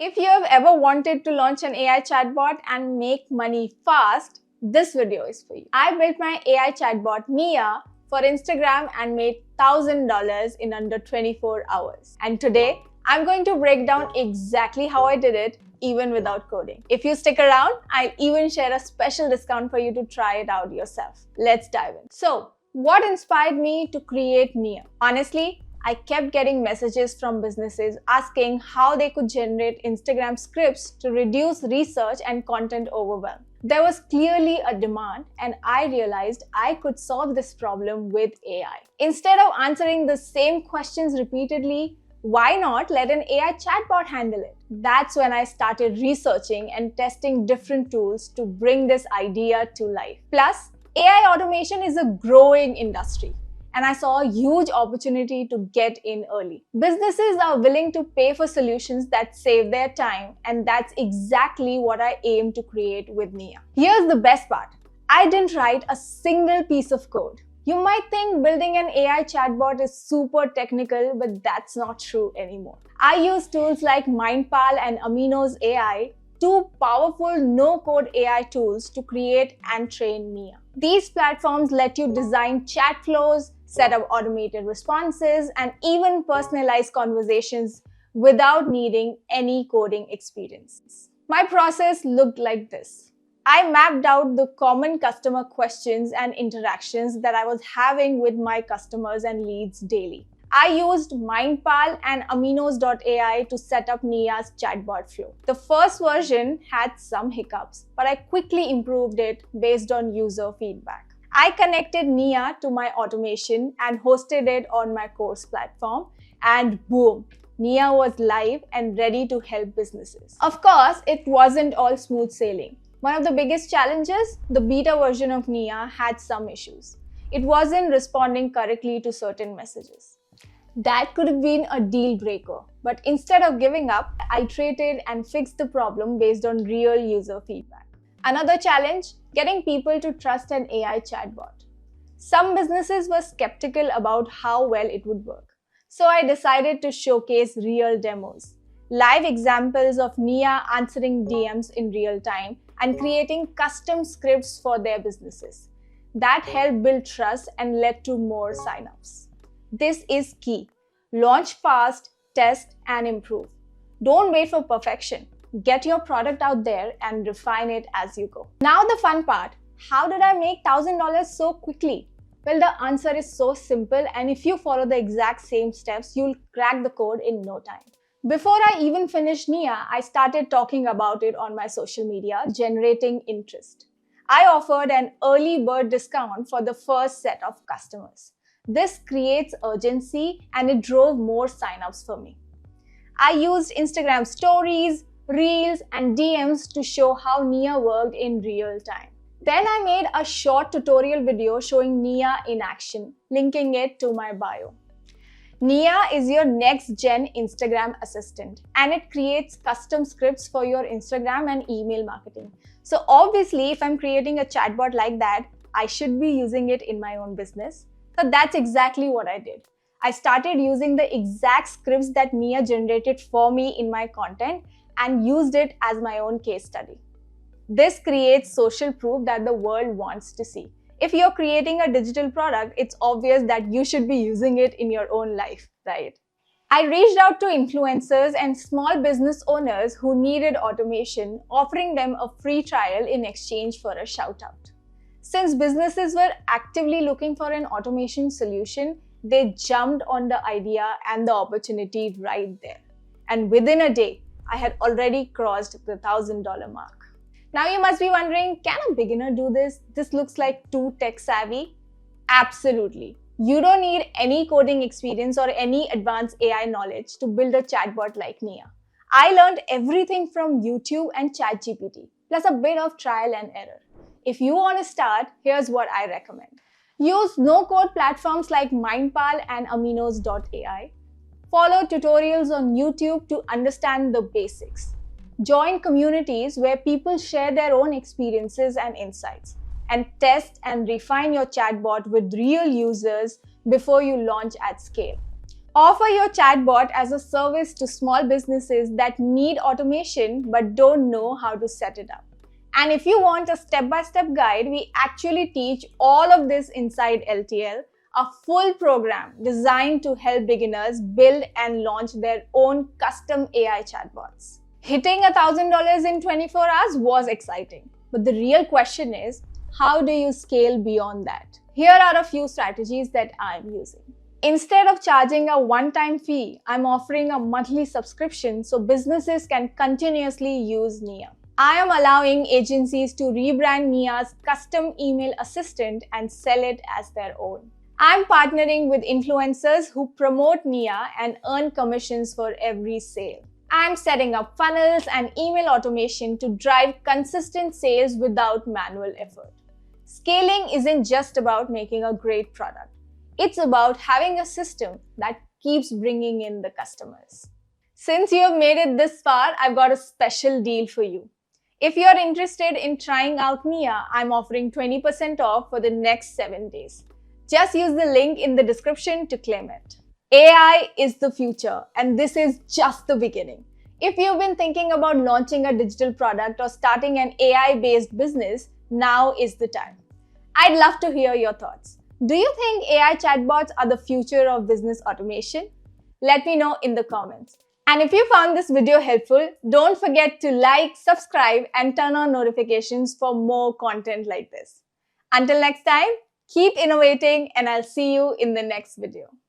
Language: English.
If you have ever wanted to launch an AI chatbot and make money fast, this video is for you. I built my AI chatbot Nia for Instagram and made $1,000 in under 24 hours. And today, I'm going to break down exactly how I did it, even without coding. If you stick around, I'll even share a special discount for you to try it out yourself. Let's dive in. So, what inspired me to create Nia? Honestly, I kept getting messages from businesses asking how they could generate Instagram scripts to reduce research and content overwhelm. There was clearly a demand, and I realized I could solve this problem with AI. Instead of answering the same questions repeatedly, why not let an AI chatbot handle it? That's when I started researching and testing different tools to bring this idea to life. Plus, AI automation is a growing industry, and I saw a huge opportunity to get in early. Businesses are willing to pay for solutions that save their time, and that's exactly what I aim to create with Nia. Here's the best part. I didn't write a single piece of code. You might think building an AI chatbot is super technical, but that's not true anymore. I use tools like Mindpal and Amino's AI, two powerful no-code AI tools to create and train Nia. These platforms let you design chat flows, set up automated responses, and even personalize conversations without needing any coding experience. My process looked like this. I mapped out the common customer questions and interactions that I was having with my customers and leads daily. I used Mindpal and Aminos.ai to set up Nia's chatbot flow. The first version had some hiccups, but I quickly improved it based on user feedback. I connected Nia to my automation and hosted it on my course platform, and boom, Nia was live and ready to help businesses. Of course, it wasn't all smooth sailing. One of the biggest challenges, the beta version of Nia had some issues. It wasn't responding correctly to certain messages. That could have been a deal breaker, but instead of giving up, I iterated and fixed the problem based on real user feedback. Another challenge, getting people to trust an AI chatbot. Some businesses were skeptical about how well it would work, so I decided to showcase real demos, live examples of Nia answering DMs in real time and creating custom scripts for their businesses. That helped build trust and led to more signups. This is key. Launch fast, test, and improve. Don't wait for perfection. Get your product out there and refine it as you go. Now the fun part. How did I make $1,000 so quickly? Well, the answer is so simple, and if you follow the exact same steps, you'll crack the code in no time. Before I even finished Nia, I started talking about it on my social media, generating interest. I offered an early bird discount for the first set of customers. This creates urgency, and it drove more signups for me. I used Instagram stories, reels, and DMs to show how Nia worked in real time. Then I made a short tutorial video showing Nia in action, linking it to my bio. Nia is your next-gen Instagram assistant, and it creates custom scripts for your Instagram and email marketing. So obviously, if I'm creating a chatbot like that, I should be using it in my own business. So that's exactly what I did. I started using the exact scripts that Nia generated for me in my content and used it as my own case study. This creates social proof that the world wants to see. If you're creating a digital product, it's obvious that you should be using it in your own life, right? I reached out to influencers and small business owners who needed automation, offering them a free trial in exchange for a shout out. Since businesses were actively looking for an automation solution, they jumped on the idea and the opportunity right there. And within a day, I had already crossed the $1,000 mark. Now you must be wondering, can a beginner do this? This looks like too tech savvy. Absolutely. You don't need any coding experience or any advanced AI knowledge to build a chatbot like Nia. I learned everything from YouTube and ChatGPT, plus a bit of trial and error. If you want to start, here's what I recommend. Use no-code platforms like Mindpal and Aminos.ai. Follow tutorials on YouTube to understand the basics. Join communities where people share their own experiences and insights. And test and refine your chatbot with real users before you launch at scale. Offer your chatbot as a service to small businesses that need automation but don't know how to set it up. And if you want a step-by-step guide, we actually teach all of this inside LTL, a full program designed to help beginners build and launch their own custom AI chatbots. Hitting $1,000 in 24 hours was exciting, but the real question is, how do you scale beyond that? Here are a few strategies that I'm using. Instead of charging a one-time fee, I'm offering a monthly subscription so businesses can continuously use Nia. I am allowing agencies to rebrand Nia's custom email assistant and sell it as their own. I'm partnering with influencers who promote Nia and earn commissions for every sale. I'm setting up funnels and email automation to drive consistent sales without manual effort. Scaling isn't just about making a great product. It's about having a system that keeps bringing in the customers. Since you have made it this far, I've got a special deal for you. If you're interested in trying out Nia, I'm offering 20% off for the next 7 days. Just use the link in the description to claim it. AI is the future, and this is just the beginning. If you've been thinking about launching a digital product or starting an AI-based business, now is the time. I'd love to hear your thoughts. Do you think AI chatbots are the future of business automation? Let me know in the comments. And if you found this video helpful, don't forget to like, subscribe, and turn on notifications for more content like this. Until next time, keep innovating, and I'll see you in the next video.